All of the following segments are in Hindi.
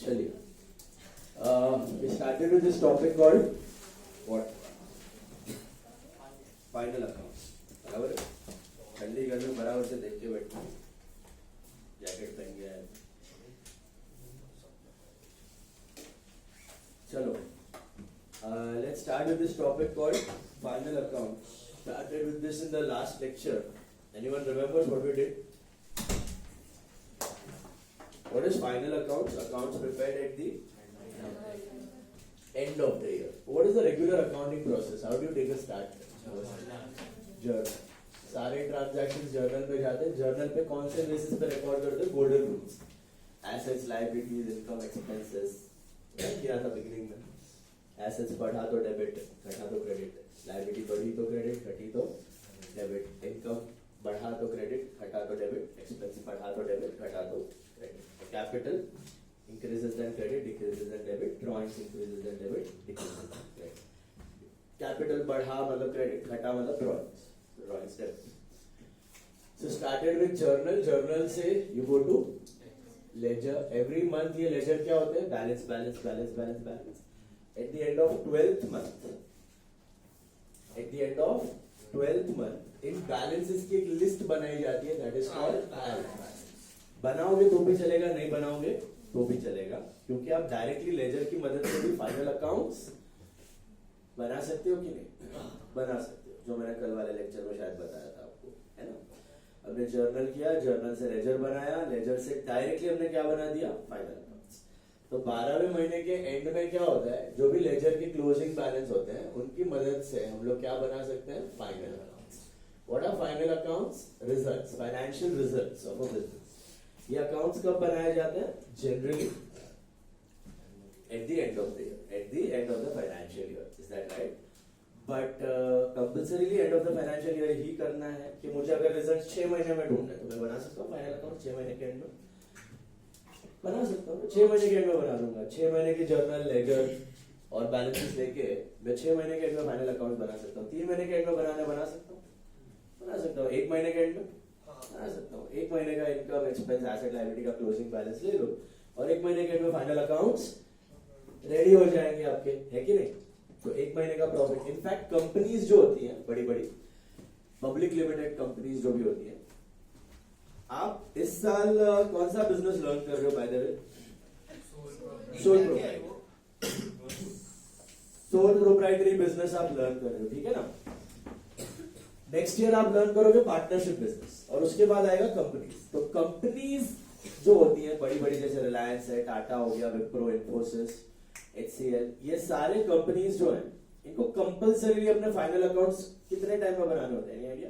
चलिए, we started with this topic called what? Final accounts. बराबर है. ठंडी गर्मी बराबर से देख के बैठना. जैकेट पहन गया है. चलो, let's start with this topic called final accounts. Started with this in the last lecture. Anyone remembers what we did? What is final accounts? Accounts prepared at the end of the year. What is the regular accounting process? How do you take a start? Journal. सारे ट्रांजैक्शंस जर्नल पे जाते हैं. जर्नल पे कौन से बेसिस पे रिकॉर्ड करते हैं? Golden rules. Assets, liabilities, income, expenses. किया था बिगिनिंग में. एसेट्स बढ़ा तो डेबिट, घटा तो क्रेडिट. लायबिलिटी बढ़ी तो क्रेडिट, घटी तो डेबिट. इनकम बढ़ा तो क्रेडिट, घटा तो डेबिट. एक्सपेंस बढ़ा तो डेबिट, घटा तो credit. Capital increases then credit, decreases then debit. Drawings increases then debit, decreases then credit. Capital बढ़ा मतलब credit, घटा मतलब drawings. Drawings debit. So started with journal. Journal से you go to ledger. Every month ये ledger क्या होते हैं? Balance, balance, balance, balance, balance. At the end of 12th month, in balances की एक list बनाई जाती है. That is called balance. बनाओगे तो भी चलेगा, नहीं बनाओगे तो भी चलेगा, क्योंकि आप डायरेक्टली लेजर की मदद से भी फाइनल अकाउंट्स बना सकते हो कि नहीं? बना सकते हो, जो मैंने कल वाले लेक्चर में शायद बताया था आपको, है ना. हमने जर्नल किया, जर्नल से लेजर बनाया, लेजर से डायरेक्टली हमने क्या बना दिया? Final accounts. तो 12वें महीने के एंड में क्या होता है? जो भी लेजर के क्लोजिंग बैलेंस होते हैं उनकी मदद से हम लोग क्या बना सकते हैं? Final accounts. What are final accounts? Results, financial results of a business. ये अकाउंट्स कब बनाए जाते हैं? Generally at the end of the year, at the end of the financial year. Is that right? But compulsorily end of the financial year ही करना है कि मुझे अगर रिजल्ट 6 महीने में ढूंढना है तो मैं बना सकता हूँ फाइनल अकाउंट 6 महीने के एंड में बना सकता हूँ. 6 महीने के एंड में बना दूंगा. 6 महीने की जर्नल, लेजर और बैलेंसेस लेके मैं 6 महीने के एंड में फाइनल अकाउंट बना सकता हूँ. 3 महीने के एंड में बना सकता हूँ. 1 महीने के एंड में बना सकता हूँ. 1 महीने का इनकम, एक्सपेंस, एसेट, लायबिलिटी का क्लोजिंग बैलेंस ले लो और 1 महीने के एंड में फाइनल अकाउंट्स रेडी हो जाएंगे आपके, है कि नहीं? तो 1 महीने का प्रॉफिट. इनफैक्ट कंपनीज जो होती हैं, बड़ी बड़ी पब्लिक लिमिटेड कंपनीज जो भी होती हैं, आप इस साल कौन सा बिजनेस लर्न कर रहे हो? By the way, sole proprietary business आप लर्न कर रहे हो, ठीक है ना. नेक्स्ट ईयर आप लर्न करोगे पार्टनरशिप बिजनेस और उसके बाद आएगा कंपनीज. तो कंपनीज जो होती हैं बड़ी बड़ी, जैसे रिलायंस है, टाटा हो गया, विप्रो, इन्फोसिस, एचसीएल, ये सारे कंपनीज जो हैं इनको कंपल्सरी अपने फाइनल अकाउंट्स कितने टाइम में बनाने होते हैं? Idea?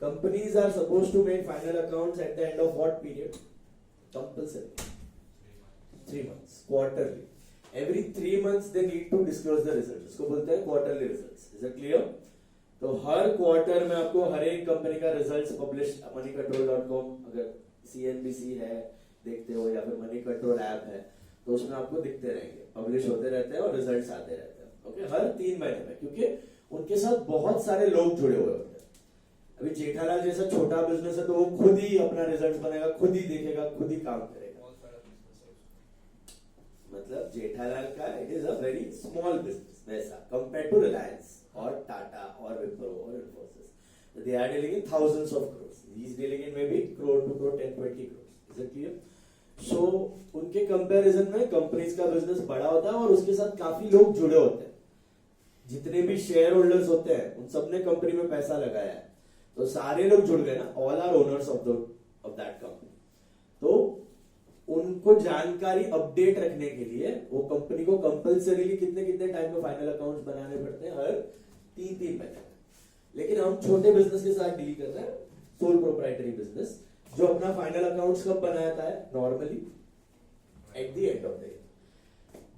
Companies are suppose to make final accounts at the end of what period? Compulsory 3 months, quarterly. Every 3 months they need to disclose the results. इसको बोलते हैं quarterly results. Is it clear? तो हर क्वार्टर में आपको हर एक कंपनी का रिजल्ट्स पब्लिश moneycontrol.com, अगर CNBC है देखते हो या फिर मनी कंट्रोल ऐप है तो उसमें आपको दिखते रहेंगे, पब्लिश होते रहते हैं और रिजल्ट्स आते रहते हैं. ओके, हर 3 महीने में, क्योंकि उनके साथ बहुत सारे लोग जुड़े हुए होते हैं. अभी जेठालाल जैसा छोटा बिजनेस है तो वो खुद ही अपना रिजल्ट बनाएगा, खुद ही देखेगा, खुद ही काम करेगा. मतलब जेठालाल का it is a very small business वैसा कंपेयर टू रिलायंस और टाटा और विप्रो और Infosys. They are dealing in thousands of crores. He is dealing in maybe crore to crore, 10-20 crores. Is it clear? So उनके कंपैरिजन में कंपनीज का बिजनेस बड़ा होता है और उसके साथ काफी लोग जुड़े होते हैं. जितने भी शेयर होल्डर्स होते हैं उन सबने कंपनी में पैसा लगाया है, तो सारे लोग जुड़ गए ना. All are owners of that company. तो उनको जानकारी अपडेट रखने के लिए वो कंपनी को कंपल्सरीली कितने कितने टाइम में फाइनल अकाउंट्स बनाने पड़ते हैं? हर 3-3 महीने. लेकिन हम छोटे बिजनेस के साथ डील कर रहे हैं, सोल प्रोप्राइटरी बिजनेस, जो अपना फाइनल अकाउंट्स कब बनाता है? Normally at the end of the year.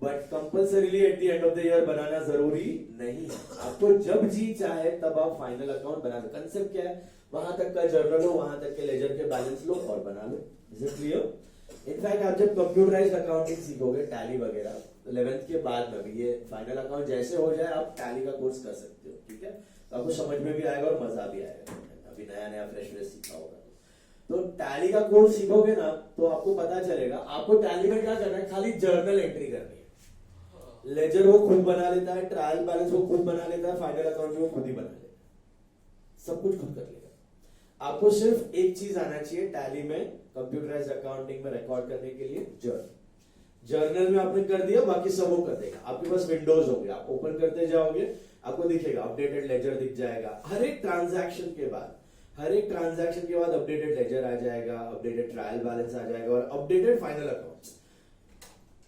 But compulsorily at the end of the year बनाना जरूरी नहीं है. आपको जब जी चाहे तब आप फाइनल अकाउंट बना सकते. कंसेप्ट क्या है? वहां तक का जर्नल हो, वहां तक के लेजर के बैलेंस लो और बना लो. Is it clear? इनफैक्ट आप जब कंप्यूटराइज्ड अकाउंटिंग सीखोगे, टैली वगैरह, 11th के बाद में भी ये फाइनल अकाउंट जैसे हो जाए आप टैली का कोर्स कर सकते हो, ठीक है? तो आपको समझ में भी आएगा और मजा भी आएगा. अभी नया नया फ्रेश सीखा होगा. तो टैली का कोर्स सीखोगे ना तो आपको पता चलेगा। आपको टैली में क्या करना है, खाली जर्नल एंट्री करनी है। लेजर वो खुद बना लेता है, ट्रायल बैलेंस वो खुद बना लेता है, फाइनल अकाउंट वो खुद ही बना लेता है, सब कुछ खुद कर लेगा। आपको सिर्फ एक चीज आना चाहिए टैली में, कंप्यूटराइज्ड अकाउंटिंग में रिकॉर्ड करने के लिए जर्नल। जर्नल में आपने कर दिया, बाकी सब वो कर देगा। आपके पास विंडोज होंगे, आप ओपन करते जाओगे, आपको दिखेगा अपडेटेड लेजर दिख जाएगा। हर एक ट्रांजैक्शन के बाद अपडेटेड लेजर आ जाएगा, अपडेटेड ट्रायल बैलेंस आ जाएगा और updated final accounts.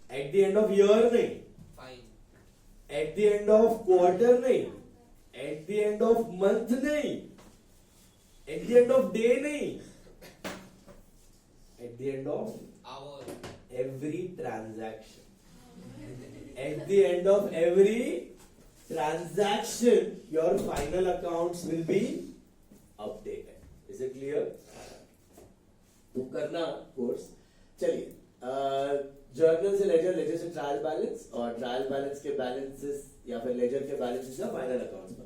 At the end of year नहीं, at the end of quarter नहीं, at the end of month नहीं, at the end of day नहीं, at the end of every transaction. At the end of every transaction, your final accounts will be updated. Is it clear? तो करना कोर्स। चलिए, जर्नल से लेजर, लेजर से ट्रायल बैलेंस और ट्रायल बैलेंस के बैलेंसेस या फिर लेजर के बैलेंसेस का फाइनल अकाउंट्स बना।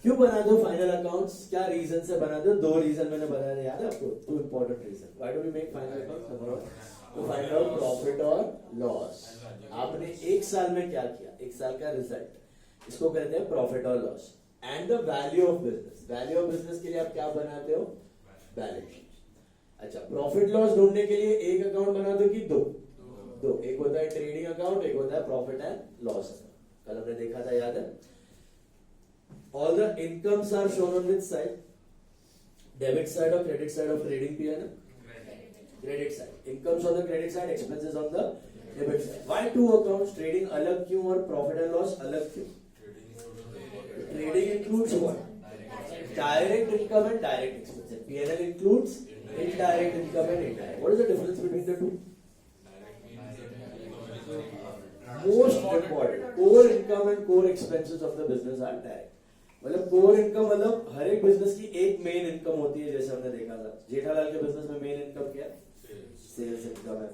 क्यों बना दो फाइनल अकाउंट्स, क्या रीजन से बना दो? दो रीजन मैंने बताया, याद है आपको? Two important reason. Why do we make final accounts? Number one, to find out profit और लॉस। आपने एक साल में क्या किया, एक साल का रिजल्ट, इसको कहते हैं प्रॉफिट और loss. And the value of business, value of business के लिए आप क्या बनाते हो? Balance sheet. अच्छा, प्रॉफिट लॉस ढूंढने के लिए एक अकाउंट बना दो कि दो? दो। एक होता है ट्रेडिंग अकाउंट, एक होता है प्रॉफिट एंड लॉस अकाउंट। कल हमने देखा था, याद है? All the incomes are shown on which side? Debit side और credit side of trading P&L? Credit side. Incomes on the credit side, expenses on the debit side. Why two accounts? Trading अलग क्यों और प्रॉफिट एंड लॉस अलग क्यों? Trading includes what? Direct income and direct expenses. P&L includes indirect income and indirect. What is the difference between the two? Most important, core income and core expenses of the business are direct. मतलब कोर इनकम मतलब हर एक बिजनेस की एक मेन इनकम होती है। जैसे हमने देखा था जेठालाल के बिजनेस में मेन इनकम क्या है? सेल्स इनकम है।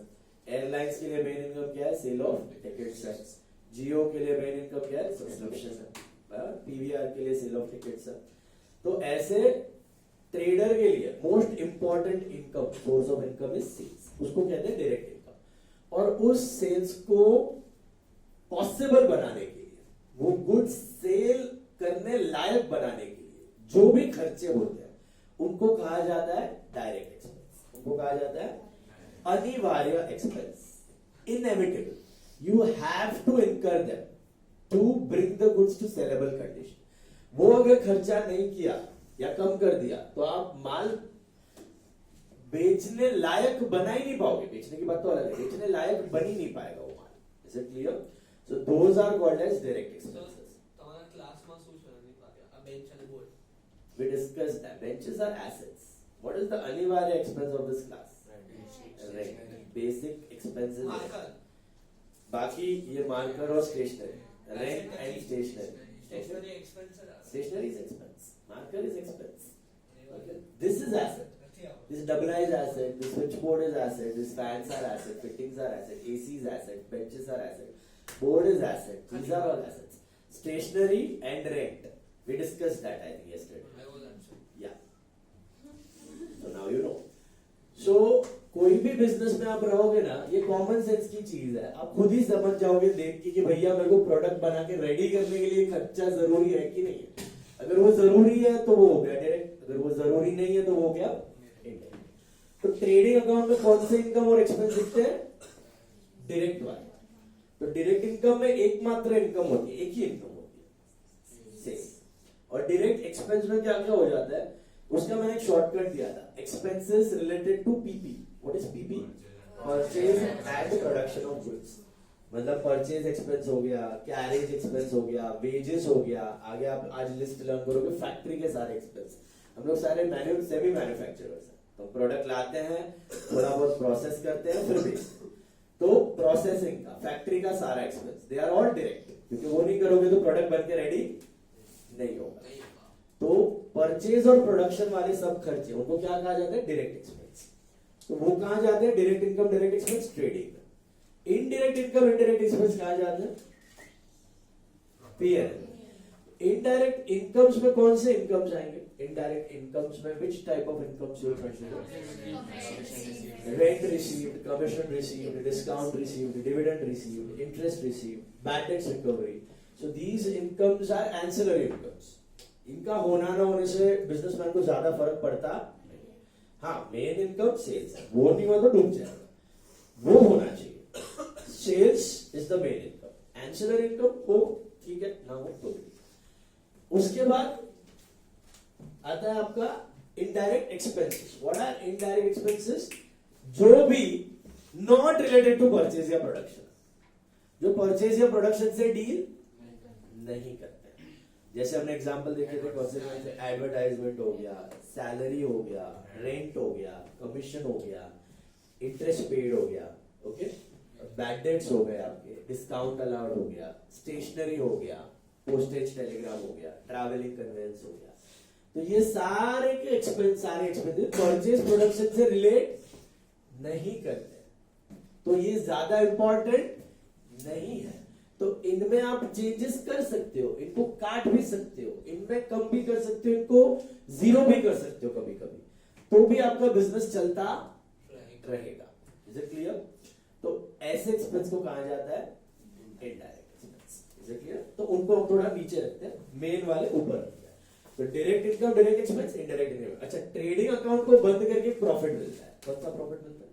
एयरलाइंस के लिए मेन इनकम क्या है? सेल ऑफ टिकट्स है। जियो के लिए मेन इनकम क्या है? सब्सक्रिप्शन है। पीवीआर के लिए सेल ऑफ टिकट्स है। तो ऐसे ट्रेडर के लिए most important income, source of income is sales. उसको कहते हैं डायरेक्ट इनकम। और उस सेल्स को पॉसिबल बनाने के लिए, वो गुड्स सेल करने लायक बनाने के लिए जो भी खर्चे होते हैं उनको कहा जाता है डायरेक्ट एक्सपेंस। उनको कहा जाता है अनिवार्य expense. Inevitable, you have to incur them to bring the goods to saleable condition. वो अगर खर्चा नहीं किया या कम कर दिया तो आप माल बेचने लायक बना ही नहीं पाओगे। बेचने की बात तो अलग है, बेचने लायक बन ही नहीं पाएगा वो माल। Is it clear? So those are called as direct expenses. We discussed that benches are assets. What is the anivarya expense of this class? Rent. Basic expenses. बाकी ये मार्कर और stationery, rent and stationery. Stationery expense. Stationery is expense. Marker is expense. Okay. This is asset. This double I is asset. This switchboard is asset. This fans are asset. Fittings are asset. AC is asset. Benches are asset. Board is asset. These are all assets. Stationery and rent. We discussed that I think yesterday. Yeah. So now you know. So कोई भी बिजनेस में आप रहोगे ना, ये कॉमन सेंस की चीज है। आप खुद ही समझ जाओगे देख के कि भैया मेरे को प्रोडक्ट बना के रेडी करने के लिए खर्चा जरूरी है कि नहीं है। अगर वो जरूरी है तो वो हो गया डायरेक्ट, अगर वो जरूरी नहीं है तो वो क्या इनडायरेक्ट। तो ट्रेडिंग अकाउंट में कौन से इनकम और एक्सपेंस दिखते हैं? डायरेक्ट वाले। तो डायरेक्ट इनकम में एकमात्र इनकम होती है, एक ही इनकम होती है, सेल्स। और डायरेक्ट एक्सपेंस में क्या क्या हो जाता है उसका मैंने एक शॉर्टकट दिया था, expenses related to PP. What is PP? Purchase and production of goods. मतलब परचेज एक्सपेंस हो गया, कैरेज एक्सपेंस हो गया, वेजेस हो गया। आगे आप आज लिस्ट लर्न करोगे फैक्ट्री के सारे एक्सपेंस। हम लोग सारे सेमी मैन्युफैक्चरर्स हैं, तो प्रोडक्ट लाते हैं, थोड़ा बहुत प्रोसेस करते हैं, फिर बेचते हैं। तो प्रोसेसिंग का, फैक्ट्री का सारा expense, they are all direct, क्योंकि वो नहीं करोगे तो प्रोडक्ट बन के रेडी नहीं होगा। तो परचेज और प्रोडक्शन वाले सब खर्चे उनको क्या कहा जाता है? Direct expense. तो वो कहां जाते हैं? Direct income, direct expense, trading. Indirect income, indirect expense कहां जाते हैं? P&L। इनडायरेक्ट इनकम्स में कौन से इनकम्स आएंगे? इनडायरेक्ट इनकम्स में which type of incomes you consider? Rent received, commission received, discount received, dividend received, interest received, bad debts recovery. So these incomes are ancillary incomes. इनका होना ना होने से बिजनेसमैन को ज्यादा फर्क पड़ता नहीं. हाँ, मेन इनकम सेल्स है, वो नहीं हुआ तो डूब जाएगा, वो होना चाहिए. Sales is the main income. Ancillary income हो ठीक है, ना हो तो भी. उसके बाद आता है आपका indirect expenses. What are indirect expenses? जो भी नॉट रिलेटेड टू परचेज या प्रोडक्शन, जो परचेज या प्रोडक्शन से डील नहीं करते. जैसे हमने एग्जांपल देखे थे, कौन से? एडवर्टाइजमेंट हो गया, सैलरी हो गया, रेंट हो गया, कमीशन हो गया, इंटरेस्ट पेड हो गया, ओके, बैड डेट्स हो गए आपके, डिस्काउंट अलाउड हो गया, स्टेशनरी हो गया, पोस्टेज टेलीग्राम हो गया, ट्रैवलिंग कन्वेंस हो गया. तो ये सारे के एक्सपेंस, सारे एक्सपेंसेस परचेज प्रोडक्शन से रिलेट नहीं करते, तो ये ज्यादा इंपॉर्टेंट नहीं है. तो इनमें आप चेंजेस कर सकते हो, इनको काट भी सकते हो, इनमें कम भी कर सकते हो, इनको जीरो भी कर सकते हो कभी कभी, तो भी आपका बिजनेस चलता रहेगा. Is it clear? तो ऐसे एक्सपेंस को कहा जाता है indirect expense. Is it clear? तो उनको हम थोड़ा नीचे रखते हैं, मेन वाले ऊपर रखते हैं. तो direct income, direct expense, indirect income. अच्छा, ट्रेडिंग अकाउंट को बंद करके प्रॉफिट मिलता है. कौन सा प्रॉफिट मिलता है?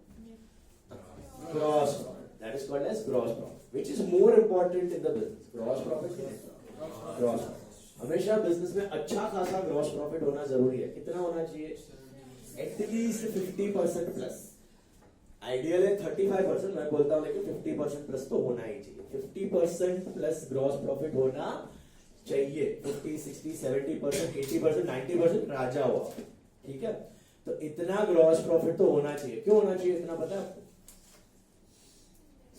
Gross profit. That is called as gross profit. Which is more important in the business? Gross profit. Gross profit. हमेशा बिजनेस में अच्छा खासा ग्रॉस प्रॉफिट होना जरूरी है. कितना होना चाहिए? At least 50% plus. आइडियल है 35%, मैं बोलता हूं, लेकिन 50% प्लस तो होना ही चाहिए. 50% प्लस ग्रॉस प्रॉफिट होना चाहिए. 50, 60, 70%, 80%, 90% राजा हुआ. ठीक है, तो इतना ग्रॉस प्रॉफिट तो होना चाहिए. क्यों होना चाहिए इतना पता है?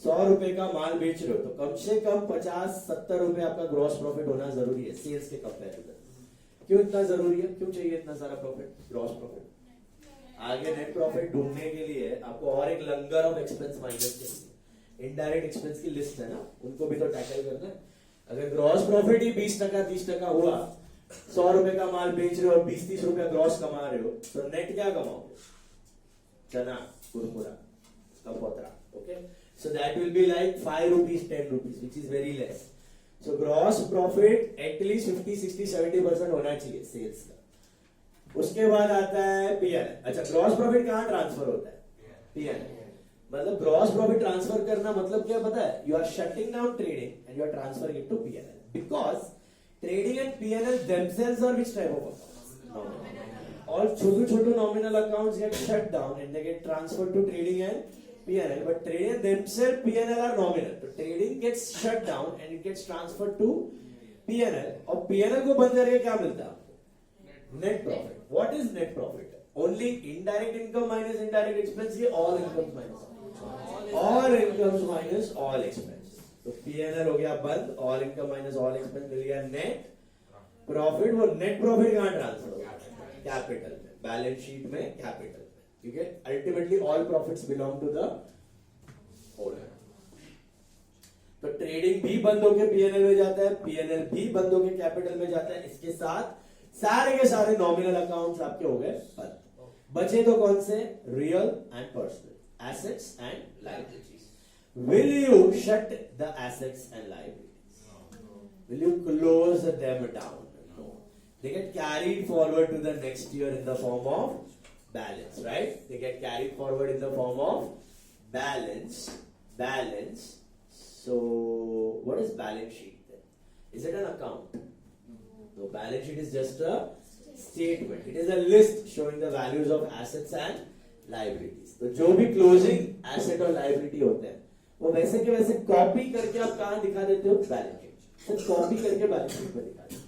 100 रुपए का माल बेच रहे हो तो कम से कम 50-70 रुपए आपका ग्रॉस प्रॉफिट होना जरूरी है सेल्स के कंपैरिजन. क्यों इतना जरूरी है? क्यों चाहिए इतना सारा प्रॉफिट, ग्रॉस प्रॉफिट? आगे नेट प्रॉफिट ढूंढने के लिए आपको और एक लंगर ऑफ एक्सपेंस माइनस चाहिए. इनडायरेक्ट एक्सपेंस की लिस्ट है ना, उनको भी तो टैकल करना है. अगर ग्रॉस प्रॉफिट ही 20%, 30% हुआ, 100 रुपए का माल बेच रहे हो और 20-30 रुपया ग्रॉस कमा रहे हो, तो नेट क्या कमाओगे? चना, कुरकुरा, कपोतरा. Okay, so that will be like 5 rupees, 10 rupees, which is very less. So gross profit at least 50, 60, 70% होना चाहिए सेल्स का. उसके बाद आता है पीएनएल. अच्छा, ग्रॉस प्रॉफिट कहाँ ट्रांसफर होता है? पीएनएल. मतलब ग्रॉस प्रॉफिट ट्रांसफर करना मतलब क्या पता है? You are shutting down trading and you are transferring it to PNL, because trading and PNL themselves are which type of accounts? All छोटे nominal accounts get shut down and they get transferred to trading and P&L, but trading themselves P&L are nominal. So trading gets shut down and it gets transferred to P&L. और P&L को बंद करके क्या मिलता है? Net profit. What is net profit? Only indirect income minus indirect expense. ये all incomes minus all incomes minus all expense. तो P&L हो गया बंद, all income minus all expense मिल गया net profit. वो net profit कहाँ ट्रांसफर होगा? कैपिटल में, बैलेंस शीट में, कैपिटल. ठीक है, ultimately all profits belong to the owner. तो ट्रेडिंग भी बंद होकर पीएनएल में जाता है, पीएनएल भी बंद होकर कैपिटल में जाता है. इसके साथ सारे के सारे नॉमिनल अकाउंट्स आपके हो गए बंद. बचे तो कौन से? Real and personal, assets and liabilities. Will you shut the assets and liabilities? Will you close them down? No, they get carried forward to the next year in the form of balance, right? They get carried forward in the form of balance. So what is balance sheet then? Is it an account? No, balance sheet is just a statement. It is a list showing the values of assets and liabilities. तो जो भी closing asset और liability होते हैं, वो वैसे के वैसे कॉपी करके आप कहाँ दिखा देते हो? Balance sheet. सिर्फ कॉपी करके बैलेंस शीट पर दिखा देते हो.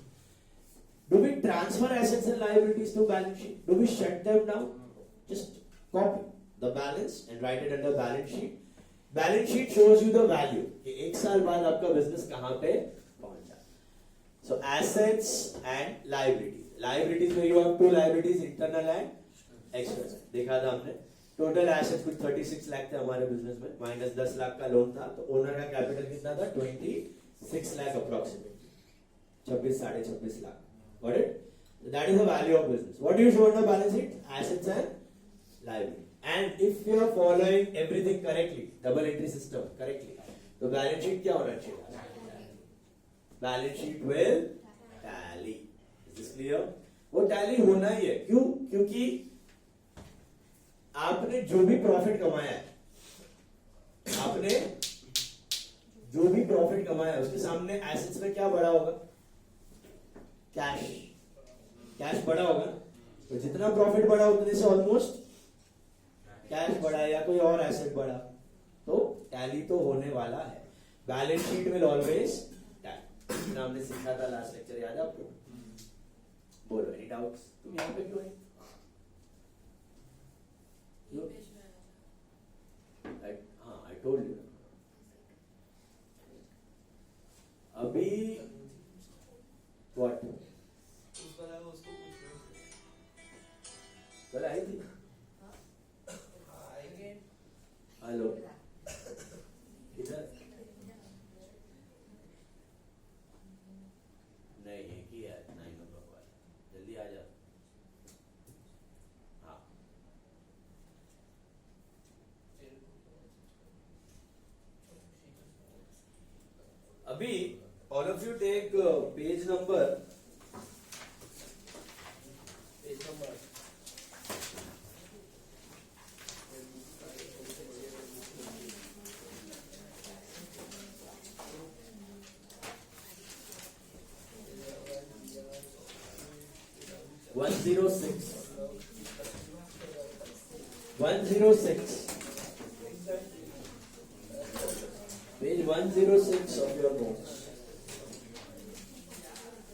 Do we transfer assets and liabilities to balance sheet? Do we shut them down? Just copy the balance and write it under balance sheet. Balance sheet shows you the value. कि एक साल बाद आपका बिजनेस कहाँ पे पहुंचा. So assets and liabilities. Liabilities में you have two liabilities, internal and external. देखा था हमने. टोटल एसेट्स कुछ 36 लाख थे हमारे बिजनेस में, माइनस 10 लाख का लोन था, तो ओनर का कैपिटल कितना था? 26 lakh approximately. 26 26.5 lakh. Got it? That is the value of business. What do you show on the balance sheet? Assets and liability. And if you are following everything correctly, double entry system correctly, तो balance sheet क्या होना चाहिए? Balance sheet will tally. Is this clear? वो tally होना ही है. क्यों? क्योंकि आपने जो भी प्रॉफिट कमाया है, आपने जो भी प्रॉफिट कमाया है उसके सामने एसेट्स में क्या बढ़ा होगा? कैश. कैश बढ़ा होगा. तो जितना प्रॉफिट बढ़ा उतने से ऑलमोस्ट कैश बढ़ा या कोई और एसेट बढ़ा, तो टैली तो होने वाला है. Balance sheet will always tally. हमने सीखा था लास्ट लेक्चर, याद है आपको? बोलो, एनी डाउट्स? तुम यहाँ पे क्यों है? हाँ, आई टोल्ड यू. अभी व्हाट कल आई थी. हेलो, किधर? नहीं, एक ही है 9 नंबर वाला. जल्दी आ जा. हाँ, अभी all of you take page number 106. 106. Page 106 of your notes.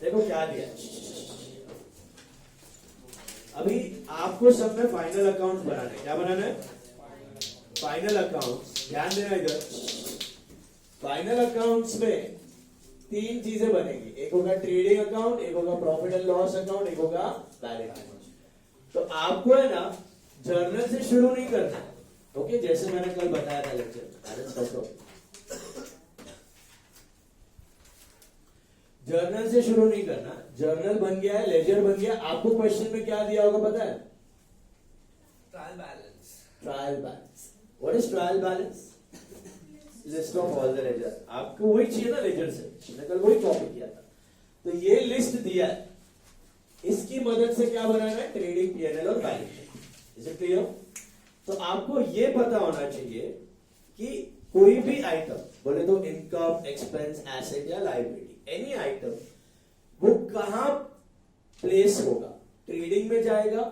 देखो क्या दिया. अभी आपको सब में फाइनल अकाउंट्स बनाना है. क्या बनाना है? Final accounts. ध्यान देना इधर. फाइनल अकाउंट्स में 3 चीजें बनेगी. एक होगा ट्रेडिंग अकाउंट, एक होगा प्रॉफिट एंड लॉस अकाउंट, एक होगा बैलेंस शीट. तो आपको है ना जर्नल से शुरू नहीं करना. ओके, जैसे मैंने कल बताया था लेक्चर. जर्नल से शुरू नहीं करना. जर्नल बन गया है, लेजर बन गया. आपको क्वेश्चन में क्या दिया होगा पता है? Trial balance. Trial balance. What is trial balance? List of all the ledger. आपको वही चाहिए ना लेजर से. मैंने कल वही कॉपी किया था. तो ये लिस्ट दिया है, इसकी मदद से क्या बनाना है? ट्रेडिंग, पीएनएल और balance sheet. Is it clear? तो आपको ये पता होना चाहिए कि कोई भी आइटम, बोले तो इनकम, एक्सपेंस, एसेट या लायबिलिटी, एनी आइटम, वो कहां प्लेस होगा? ट्रेडिंग में जाएगा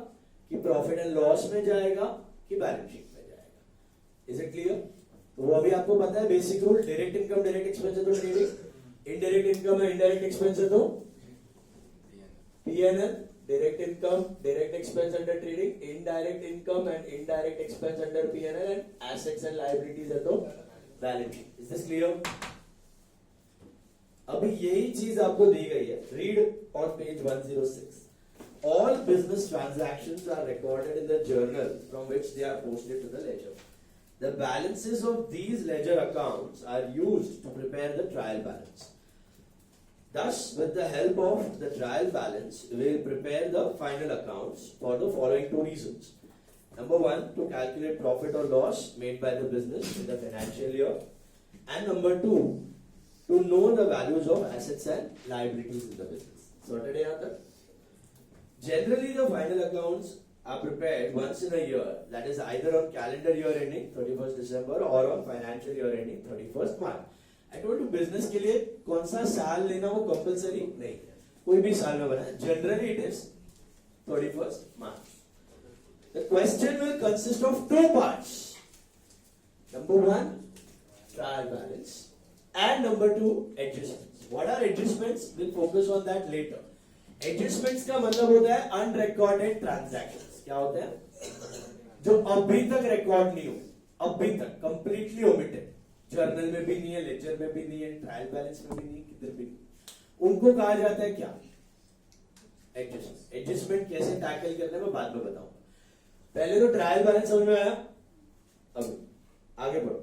कि प्रॉफिट एंड लॉस में जाएगा कि बैलेंस शीट में जाएगा? Is it clear? तो वो अभी आपको पता है basic rule. Direct income direct expense है तो ट्रेडिंग, इनडायरेक्ट इनकम है इनडायरेक्ट एक्सपेंस है तो PNL. Direct income direct expense under trading, indirect income and indirect expense under PNL, and assets and liabilities है तो balance sheet. Is this clear? अभी यही चीज आपको दी गई है. Read on page 106. All business transactions are recorded in the journal from which they are posted to the ledger. The balances of these ledger accounts are used to prepare the trial balance. Thus, with the help of the trial balance, we will prepare the final accounts for the following 2 reasons. Number 1, to calculate profit or loss made by the business in the financial year. And number 2, to know the values of assets and liabilities in the business. So today, generally the final accounts are prepared once in a year, that is either on calendar year ending 31st December or on financial year ending 31st March. I told you business के लिए कौन सा साल लेना वो कंपलसरी नहीं है, कोई भी साल में बना. Generally it is 31st March. The question will consist of 2 parts. Number 1, trial balance, and number 2, adjustments. What are adjustments? We'll focus on that later. Adjustments का मतलब होता है unrecorded transactions. क्या होते हैं? जो अभी तक रिकॉर्ड नहीं हो, अभी तक कंप्लीटली ओमिटेड, जर्नल में भी नहीं है, लेजर में भी नहीं है, ट्रायल बैलेंस में भी नहीं है, किधर भी नहीं. उनको कहा जाता है क्या? एडजस्टमेंट. एडजस्टमेंट कैसे टैकल करना है मैं बाद में बताऊंगा. पहले तो ट्रायल बैलेंस समझ में आया. अब आगे बढ़ो.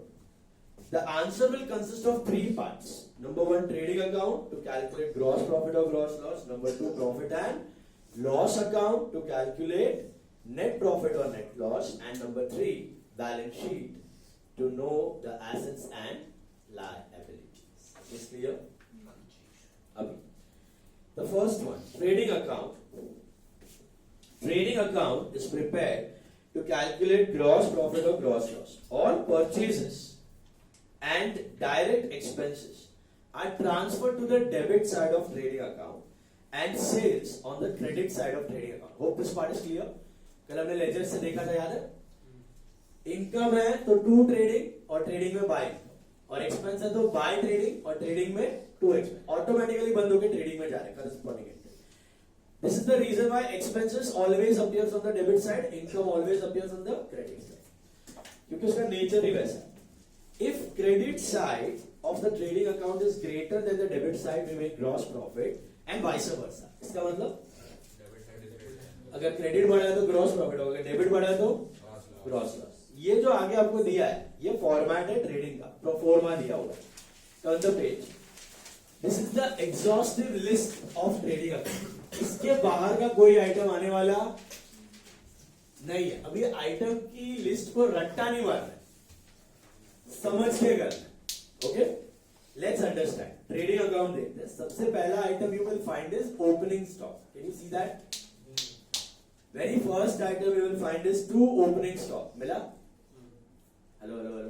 The answer will consist of three parts. Number one, trading account to calculate gross profit or gross loss. Number two, profit and loss account to calculate net profit or net loss. And number three, balance sheet to know the assets and liabilities. Is clear? Abhi. The first one, trading account. Trading account is prepared to calculate gross profit or gross loss. All purchases and direct expenses are transferred to the debit side of trading account and sales on the credit side of trading account. Hope this part is clear. कल हमने लेजर से देखा था, याद है? इनकम है तो टू ट्रेडिंग और ट्रेडिंग में बाय, और एक्सपेंस है तो बाय ट्रेडिंग और ट्रेडिंग में टू एक्सपेंस. ऑटोमेटिकली बंद होकर ट्रेडिंग में जा रहे corresponding. This is the reason why expenses always appears on the debit side, income always appears on the credit side. क्योंकि उसका नेचर ही वैसा है. If credit side of the trading account is greater than the debit side, we make gross profit and vice versa. इसका मतलब अगर क्रेडिट बढ़ा है तो ग्रॉस प्रॉफिट होगा, डेबिट बढ़ा है तो ग्रॉस लॉस. ये जो आगे आपको दिया है ये फॉर्मेट है ट्रेडिंग का, प्रोफॉर्मा दिया हुआ है. Turn the page. This is the exhaustive list of trading account. इसके बाहर का कोई आइटम आने वाला नहीं है. अभी आइटम की लिस्ट को रट्टा नहीं मारना है, समझ के करना. Okay, let's understand. Trading account देखते हैं. सबसे पहला item you will find is opening stock. Can you see that? Very first item you will find is to opening stock. मिला? Hello hello hello.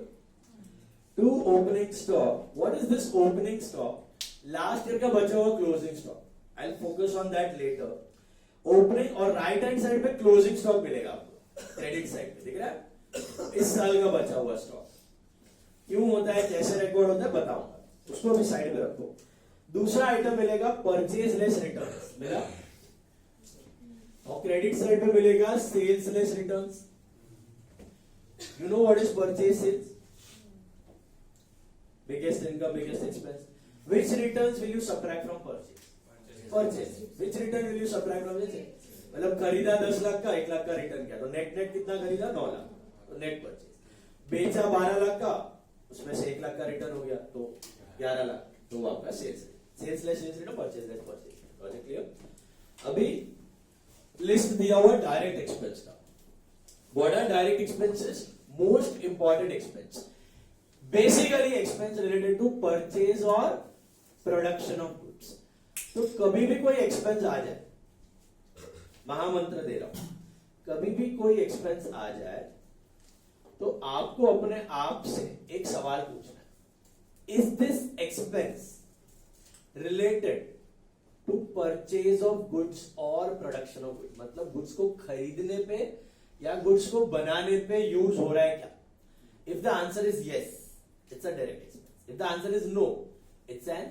To opening stock. What is this opening stock? Last year का बचा हुआ closing stock. I'll focus on that later. Opening और राइट हैंड साइड पे क्लोजिंग स्टॉक मिलेगा आपको, क्रेडिट साइड पे. दिख रहा है? इस साल का बचा हुआ स्टॉक. क्यों होता है, कैसे रिकॉर्ड होता है बताऊंगा, उसको भी साइड पे रखो. दूसरा आइटम मिलेगा परचेज लेस रिटर्न्स. मिला? और क्रेडिट साइड पे मिलेगा sales less returns. You know what is purchase sales? Biggest income, biggest expense. Which returns will you subtract from purchase? Purchase. Which return will you subtract from purchase? मतलब खरीदा 10 लाख का, 1 लाख का रिटर्न किया तो नेट नेट कितना खरीदा? 9 लाख. तो नेट परचेज. बेचा 12 लाख का, उसमें से 1 लाख का रिटर्न हो गया तो 11 लाख. तो आपका sales less return, purchase less purchase. Logic clear? अभी लिस्ट दिया हुआ डायरेक्ट एक्सपेंस का. What are direct expenses? Most important expense. Basically expense related to purchase और प्रोडक्शन ऑफ गुड्स. तो कभी भी कोई एक्सपेंस आ जाए, महामंत्र दे रहा हूं, कभी भी कोई एक्सपेंस आ जाए तो आपको अपने आप से एक सवाल पूछना है. Is this expense related to purchase of goods और प्रोडक्शन ऑफ गुड्स? मतलब गुड्स को खरीदने पे या गुड्स को बनाने पे यूज हो रहा है क्या? If the answer is yes, it's a direct expense. If the answer is no, it's an